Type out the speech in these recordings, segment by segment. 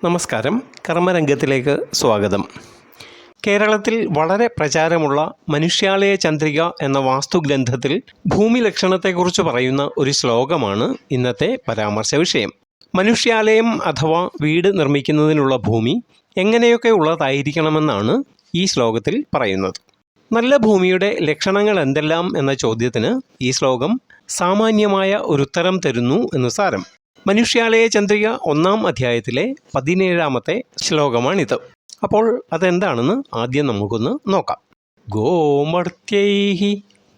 നമസ്കാരം. കർമ്മരംഗത്തിലേക്ക് സ്വാഗതം. കേരളത്തിൽ വളരെ പ്രചാരമുള്ള മനുഷ്യാലയ ചന്ദ്രിക എന്ന വാസ്തുഗ്രന്ഥത്തിൽ ഭൂമി ലക്ഷണത്തെക്കുറിച്ച് പറയുന്ന ഒരു ശ്ലോകമാണ് ഇന്നത്തെ പരാമർശ വിഷയം. മനുഷ്യാലയം അഥവാ വീട് നിർമ്മിക്കുന്നതിനുള്ള ഭൂമി എങ്ങനെയൊക്കെ ഉള്ളതായിരിക്കണമെന്നാണ് ഈ ശ്ലോകത്തിൽ പറയുന്നത്. നല്ല ഭൂമിയുടെ ലക്ഷണങ്ങൾ എന്തെല്ലാം എന്ന ചോദ്യത്തിന് ഈ ശ്ലോകം സാമാന്യമായ ഒരുത്തരം തരുന്നു എന്ന് സാരം. മനുഷ്യാലയ ചന്ദ്രിക 1-ാം അധ്യായത്തിലെ 17-ാമത്തെ ശ്ലോകമാണിത്. അപ്പോൾ അതെന്താണെന്ന് ആദ്യം നമുക്കൊന്ന് നോക്കാം. ഗോമർത്യൈഹി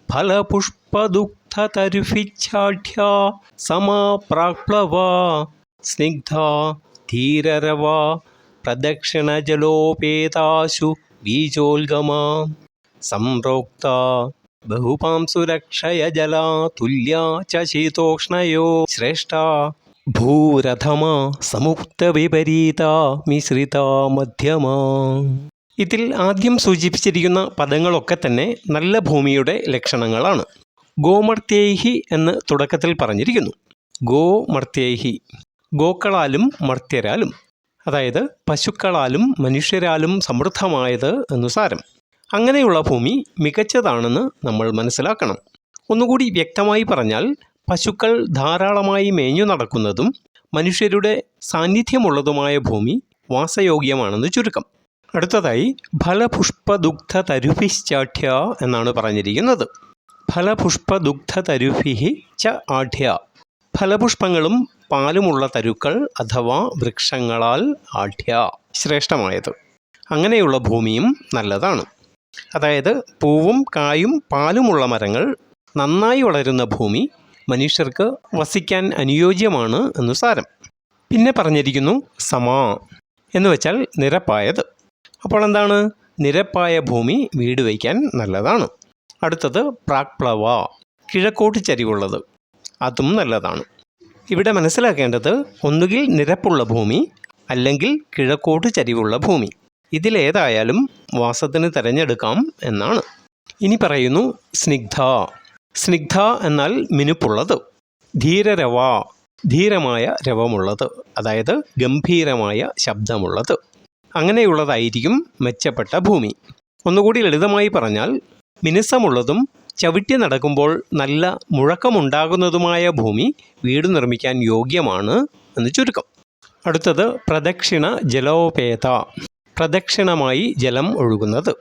ഫലപുഷ്പദുഗ്ധതരുഭിച്ഛാഢ്യാ സമാപ്രാപ്ലവാ സ്നിഗ്ധാ ധീരരവാ പ്രദക്ഷിണജലോപേതാശു ബീജോൽഗമാ സംപ്രോക്ത ബഹുപാംസുരക്ഷയ ജലാ തുല്യാ ച ശീതോഷ്ണയോ ശ്രേഷ്ഠ ഭൂരഥമാ സമുക്ത വിപരീതാ മിശ്രിതാ മധ്യമാ. ഇതിൽ ആദ്യം സൂചിപ്പിച്ചിരിക്കുന്ന പദങ്ങളൊക്കെ തന്നെ നല്ല ഭൂമിയുടെ ലക്ഷണങ്ങളാണ്. ഗോമർത്യൈഹി എന്ന് തുടക്കത്തിൽ പറഞ്ഞിരിക്കുന്നു. ഗോമർത്യൈഹി, ഗോക്കളാലും മർത്യരാലും, അതായത് പശുക്കളാലും മനുഷ്യരാലും സമൃദ്ധമായത് എന്നു സാരം. അങ്ങനെയുള്ള ഭൂമി മികച്ചതാണെന്ന് നമ്മൾ മനസ്സിലാക്കണം. ഒന്നുകൂടി വ്യക്തമായി പറഞ്ഞാൽ, പശുക്കൾ ധാരാളമായി മേഞ്ഞു നടക്കുന്നതും മനുഷ്യരുടെ സാന്നിധ്യമുള്ളതുമായ ഭൂമി വാസയോഗ്യമാണെന്ന് ചുരുക്കം. അടുത്തതായി ഫലപുഷ്പദുഗ്ധതരുഭിശ്ചാഢ്യ എന്നാണ് പറഞ്ഞിരിക്കുന്നത്. ഫലപുഷ്പദുഗ്ധതരുഭിഹി ച ആഢ്യ, ഫലപുഷ്പങ്ങളും പാലുമുള്ള തരുക്കൾ അഥവാ വൃക്ഷങ്ങളാൽ ആഢ്യ, ശ്രേഷ്ഠമായത്. അങ്ങനെയുള്ള ഭൂമിയും നല്ലതാണ്. അതായത് പൂവും കായും പാലുമുള്ള മരങ്ങൾ നന്നായി വളരുന്ന ഭൂമി മനുഷ്യർക്ക് വസിക്കാൻ അനുയോജ്യമാണ് എന്നു സാരം. പിന്നെ പറഞ്ഞിരിക്കുന്നു സമാ എന്ന് വെച്ചാൽ നിരപ്പായത്. അപ്പോൾ എന്താണ്? നിരപ്പായ ഭൂമി വീട് വയ്ക്കാൻ നല്ലതാണ്. അടുത്തത് പ്രാക്പ്ലവ, കിഴക്കോട്ട് ചരിവുള്ളത്, അതും നല്ലതാണ്. ഇവിടെ മനസ്സിലാക്കേണ്ടത് ഒന്നുകിൽ നിരപ്പുള്ള ഭൂമി അല്ലെങ്കിൽ കിഴക്കോട്ട് ചരിവുള്ള ഭൂമി, ഇതിലേതായാലും വാസത്തിന് തിരഞ്ഞെടുക്കാം എന്നാണ്. ഇനി പറയുന്നു സ്നിഗ്ധ. സ്നിഗ്ധ എന്നാൽ മിനുപ്പുള്ളത്. ധീരരവ, ധീരമായ രവമുള്ളത്, അതായത് ഗംഭീരമായ ശബ്ദമുള്ളത്. അങ്ങനെയുള്ളതായിരിക്കും മെച്ചപ്പെട്ട ഭൂമി. ഒന്നുകൂടി ലളിതമായി പറഞ്ഞാൽ, മിനുസമുള്ളതും ചവിട്ടി നടക്കുമ്പോൾ നല്ല മുഴക്കമുണ്ടാകുന്നതുമായ ഭൂമി വീട് നിർമ്മിക്കാൻ യോഗ്യമാണ് എന്ന് ചുരുക്കം. അടുത്തത് പ്രദക്ഷിണ ജലോപേത, പ്രദക്ഷിണമായി ജലം ഒഴുകുന്നത്.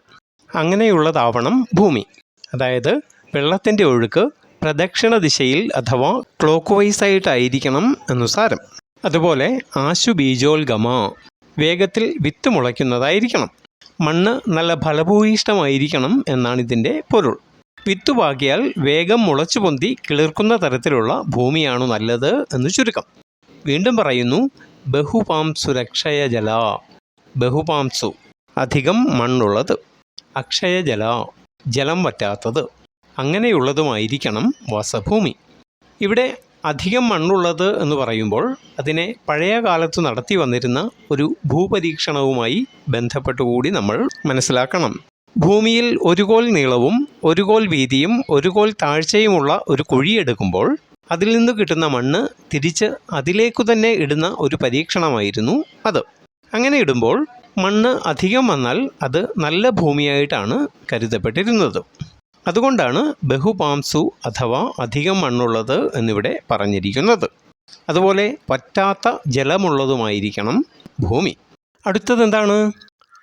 അങ്ങനെയുള്ളതാവണം ഭൂമി. അതായത് വെള്ളത്തിൻ്റെ ഒഴുക്ക് പ്രദക്ഷിണ ദിശയിൽ അഥവാ ക്ലോക്ക് വൈസായിട്ടായിരിക്കണം എന്നു സാരം. അതുപോലെ ആശു ബീജോൽഗമ, വേഗത്തിൽ വിത്ത് മുളയ്ക്കുന്നതായിരിക്കണം. മണ്ണ് നല്ല ഫലഭൂയിഷ്ടമായിരിക്കണം എന്നാണ് ഇതിൻ്റെ പൊരുൾ. വിത്ത് പാകിയാൽ വേഗം മുളച്ചു പൊന്തി കിളിർക്കുന്ന തരത്തിലുള്ള ഭൂമിയാണ് നല്ലത് എന്ന് ചുരുക്കം. വീണ്ടും പറയുന്നു ബഹുപാംസുരക്ഷയ ജല. ബഹുപാംസു, അധികം മണ്ണുള്ളത്, അക്ഷയജല, ജലം വറ്റാത്തത്, അങ്ങനെയുള്ളതുമായിരിക്കണം വാസഭൂമി. ഇവിടെ അധികം മണ്ണുള്ളത് എന്ന് പറയുമ്പോൾ അതിനെ പഴയ കാലത്ത് നടത്തി വന്നിരുന്ന ഒരു ഭൂപരീക്ഷണവുമായി ബന്ധപ്പെട്ടുകൂടി നമ്മൾ മനസ്സിലാക്കണം. ഭൂമിയിൽ ഒരു കോൽ നീളവും ഒരു കോൽ വീതിയും ഒരു കോൽ താഴ്ചയുമുള്ള ഒരു കുഴിയെടുക്കുമ്പോൾ അതിൽ നിന്ന് കിട്ടുന്ന മണ്ണ് തിരിച്ച് അതിലേക്കു തന്നെ ഇടുന്ന ഒരു പരീക്ഷണമായിരുന്നു അത്. അങ്ങനെ ഇടുമ്പോൾ മണ്ണ് അധികം വന്നാൽ അത് നല്ല ഭൂമിയായിട്ടാണ് കരുതപ്പെട്ടിരുന്നത്. അതുകൊണ്ടാണ് ബഹുപാംസു അഥവാ അധികം മണ്ണുള്ളത് എന്നിവിടെ പറഞ്ഞിരിക്കുന്നത്. അതുപോലെ വറ്റാത്ത ജലമുള്ളതുമായിരിക്കണം ഭൂമി. അടുത്തതെന്താണ്?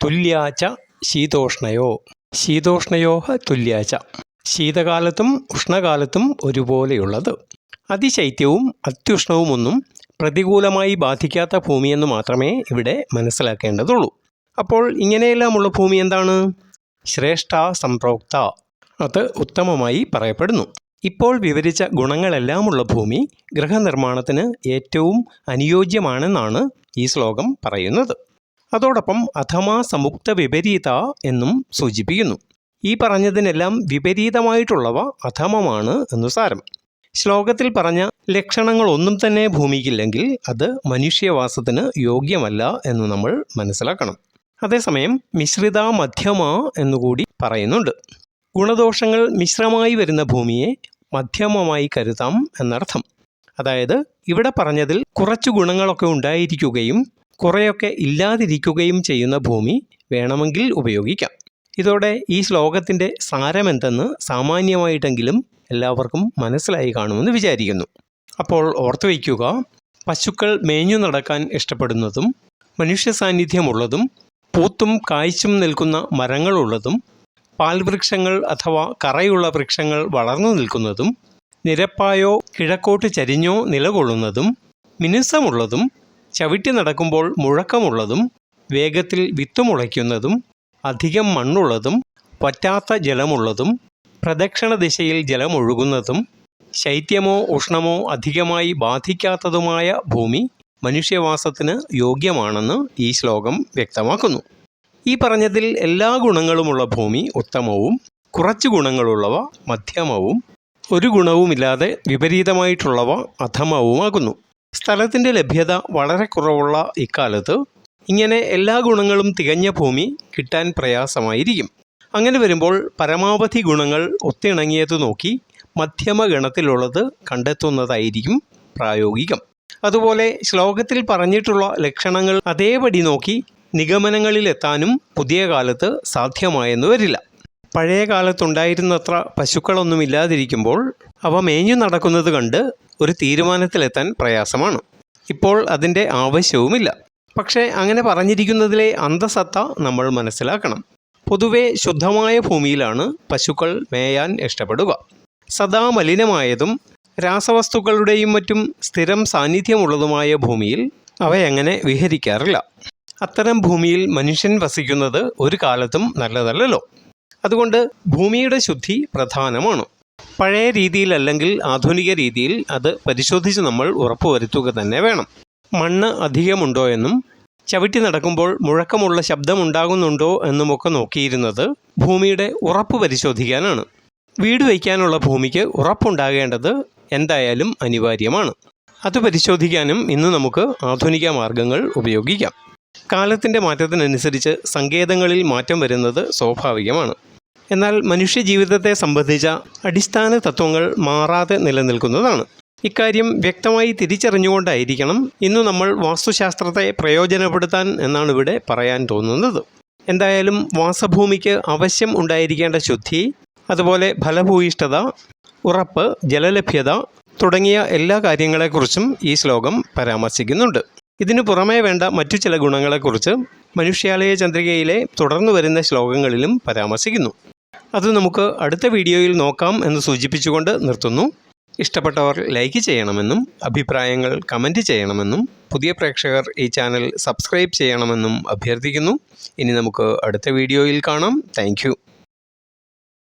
തുല്യാച്ച ശീതോഷ്ണയോ. ശീതോഷ്ണയോ തുല്യാച്ച, ശീതകാലത്തും ഉഷ്ണകാലത്തും ഒരുപോലെയുള്ളത്. അതിശൈത്യവും അത്യുഷ്ണവുമൊന്നും പ്രതികൂലമായി ബാധിക്കാത്ത ഭൂമിയെന്ന് മാത്രമേ ഇവിടെ മനസ്സിലാക്കേണ്ടതുള്ളൂ. അപ്പോൾ ഇങ്ങനെയെല്ലാമുള്ള ഭൂമി എന്താണ്? ശ്രേഷ്ഠ സംപ്രോക്ത, അത് ഉത്തമമായി പറയപ്പെടുന്നു. ഇപ്പോൾ വിവരിച്ച ഗുണങ്ങളെല്ലാമുള്ള ഭൂമി ഗൃഹനിർമ്മാണത്തിന് ഏറ്റവും അനുയോജ്യമാണെന്നാണ് ഈ ശ്ലോകം പറയുന്നത്. അതോടൊപ്പം അഥമാ സമുക്ത വിപരീത എന്നും സൂചിപ്പിക്കുന്നു. ഈ പറഞ്ഞതിനെല്ലാം വിപരീതമായിട്ടുള്ളവ അധമമാണ് എന്നു സാരം. ശ്ലോകത്തിൽ പറഞ്ഞ ലക്ഷണങ്ങളൊന്നും തന്നെ ഭൂമിക്കില്ലെങ്കിൽ അത് മനുഷ്യവാസത്തിന് യോഗ്യമല്ല എന്ന് നമ്മൾ മനസ്സിലാക്കണം. അതേസമയം മിശ്രിത മധ്യമ എന്നുകൂടി പറയുന്നുണ്ട്. ഗുണദോഷങ്ങൾ മിശ്രമായി വരുന്ന ഭൂമിയെ മധ്യമമായി കരുതാം എന്നർത്ഥം. അതായത് ഇവിടെ പറഞ്ഞതിൽ കുറച്ചു ഗുണങ്ങളൊക്കെ ഉണ്ടായിരിക്കുകയും കുറേയൊക്കെ ഇല്ലാതിരിക്കുകയും ചെയ്യുന്ന ഭൂമി വേണമെങ്കിൽ ഉപയോഗിക്കാം. ഇതോടെ ഈ ശ്ലോകത്തിൻ്റെ സാരമെന്തെന്ന് സാമാന്യമായിട്ടെങ്കിലും എല്ലാവർക്കും മനസ്സിലായി കാണുമെന്ന് വിചാരിക്കുന്നു. അപ്പോൾ ഓർത്തു വയ്ക്കുക, പശുക്കൾ മേഞ്ഞു നടക്കാൻ ഇഷ്ടപ്പെടുന്നതും മനുഷ്യ സാന്നിധ്യമുള്ളതും പൂത്തും കായ്ച്ചും നിൽക്കുന്ന മരങ്ങളുള്ളതും പാൽവൃക്ഷങ്ങൾ അഥവാ കറയുള്ള വൃക്ഷങ്ങൾ വളർന്നു നിൽക്കുന്നതും നിരപ്പായോ കിഴക്കോട്ട് ചരിഞ്ഞോ നിലകൊള്ളുന്നതും മിനുസമുള്ളതും ചവിട്ടി നടക്കുമ്പോൾ മുഴക്കമുള്ളതും വേഗത്തിൽ വിത്തുമുളയ്ക്കുന്നതും അധികം മണ്ണുള്ളതും വറ്റാത്ത ജലമുള്ളതും പ്രദക്ഷിണ ദിശയിൽ ജലമൊഴുകുന്നതും ശൈത്യമോ ഉഷ്ണമോ അധികമായി ബാധിക്കാത്തതുമായ ഭൂമി മനുഷ്യവാസത്തിന് യോഗ്യമാണെന്ന് ഈ ശ്ലോകം വ്യക്തമാക്കുന്നു. ഈ പറഞ്ഞതിൽ എല്ലാ ഗുണങ്ങളുമുള്ള ഭൂമി ഉത്തമവും, കുറച്ച് ഗുണങ്ങളുള്ളവ മധ്യമവും, ഒരു ഗുണവുമില്ലാതെ വിപരീതമായിട്ടുള്ളവ അധമവുമാകുന്നു. സ്ഥലത്തിൻ്റെ ലഭ്യത വളരെ കുറവുള്ള ഇക്കാലത്ത് ഇങ്ങനെ എല്ലാ ഗുണങ്ങളും തികഞ്ഞ ഭൂമി കിട്ടാൻ പ്രയാസമായിരിക്കും. അങ്ങനെ വരുമ്പോൾ പരമാവധി ഗുണങ്ങൾ ഒത്തിണങ്ങിയത് നോക്കി മധ്യമ ഗണത്തിലുള്ളത് കണ്ടെത്തുന്നതായിരിക്കും പ്രായോഗികം. അതുപോലെ ശ്ലോകത്തിൽ പറഞ്ഞിട്ടുള്ള ലക്ഷണങ്ങൾ അതേപടി നോക്കി നിഗമനങ്ങളിലെത്താനും പുതിയ കാലത്ത് സാധ്യമായെന്ന് വരില്ല. പഴയ കാലത്തുണ്ടായിരുന്നത്ര പശുക്കളൊന്നുമില്ലാതിരിക്കുമ്പോൾ അവ മേഞ്ഞു നടക്കുന്നത് കണ്ട് ഒരു തീരുമാനത്തിലെത്താൻ പ്രയാസമാണ്. ഇപ്പോൾ അതിൻ്റെ ആവശ്യവുമില്ല. പക്ഷേ അങ്ങനെ പറഞ്ഞിരിക്കുന്നതിലെ അന്തസത്ത നമ്മൾ മനസ്സിലാക്കണം. പൊതുവെ ശുദ്ധമായ ഭൂമിയിലാണ് പശുക്കൾ മേയാൻ ഇഷ്ടപ്പെടുക. സദാ മലിനമായതും രാസവസ്തുക്കളുടെയും മറ്റും സ്ഥിരം സാന്നിധ്യമുള്ളതുമായ ഭൂമിയിൽ അവയങ്ങനെ വിഹരിക്കാറില്ല. അത്തരം ഭൂമിയിൽ മനുഷ്യൻ വസിക്കുന്നത് ഒരു കാലത്തും നല്ലതല്ലല്ലോ. അതുകൊണ്ട് ഭൂമിയുടെ ശുദ്ധി പ്രധാനമാണ്. പഴയ രീതിയിലല്ലെങ്കിൽ ആധുനിക രീതിയിൽ അത് പരിശോധിച്ച് നമ്മൾ ഉറപ്പുവരുത്തുക തന്നെ വേണം. മണ്ണ് അധികമുണ്ടോ എന്നും ചവിട്ടി നടക്കുമ്പോൾ മുഴക്കമുള്ള ശബ്ദമുണ്ടാകുന്നുണ്ടോ എന്നുമൊക്കെ നോക്കിയിരുന്നത് ഭൂമിയുടെ ഉറപ്പ് പരിശോധിക്കാനാണ്. വീട് വയ്ക്കാനുള്ള ഭൂമിക്ക് ഉറപ്പുണ്ടാകേണ്ടത് എന്തായാലും അനിവാര്യമാണ്. അത് പരിശോധിക്കാനും ഇന്ന് നമുക്ക് ആധുനിക മാർഗങ്ങൾ ഉപയോഗിക്കാം. കാലത്തിൻ്റെ മാറ്റത്തിനനുസരിച്ച് സങ്കേതങ്ങളിൽ മാറ്റം വരുന്നത് സ്വാഭാവികമാണ്. എന്നാൽ മനുഷ്യജീവിതത്തെ സംബന്ധിച്ച അടിസ്ഥാന തത്വങ്ങൾ മാറാതെ നിലനിൽക്കുന്നതാണ്. ഇക്കാര്യം വ്യക്തമായി തിരിച്ചറിഞ്ഞുകൊണ്ടായിരിക്കണം ഇന്ന് നമ്മൾ വാസ്തുശാസ്ത്രത്തെ പ്രയോജനപ്പെടുത്താൻ എന്നാണ് ഇവിടെ പറയാൻ തോന്നുന്നത്. എന്തായാലും വാസഭൂമിക്ക് ആവശ്യം ഉണ്ടായിരിക്കേണ്ട ശുദ്ധി, അതുപോലെ ഫലഭൂയിഷ്ഠത, ഉറപ്പ്, ജലലഭ്യത തുടങ്ങിയ എല്ലാ കാര്യങ്ങളെക്കുറിച്ചും ഈ ശ്ലോകം പരാമർശിക്കുന്നുണ്ട്. ഇതിനു പുറമേ വേണ്ട മറ്റു ചില ഗുണങ്ങളെക്കുറിച്ച് മനുഷ്യാലയ ചന്ദ്രികയിലെ തുടർന്നു വരുന്ന ശ്ലോകങ്ങളിലും പരാമർശിക്കുന്നു. അത് നമുക്ക് അടുത്ത വീഡിയോയിൽ നോക്കാം എന്ന് സൂചിപ്പിച്ചുകൊണ്ട് നിർത്തുന്നു. ഇഷ്ടപ്പെട്ടവർ ലൈക്ക് ചെയ്യണമെന്നും അഭിപ്രായങ്ങൾ കമൻറ്റ് ചെയ്യണമെന്നും പുതിയ പ്രേക്ഷകർ ഈ ചാനൽ സബ്സ്ക്രൈബ് ചെയ്യണമെന്നും അഭ്യർത്ഥിക്കുന്നു. ഇനി നമുക്ക് അടുത്ത വീഡിയോയിൽ കാണാം. താങ്ക്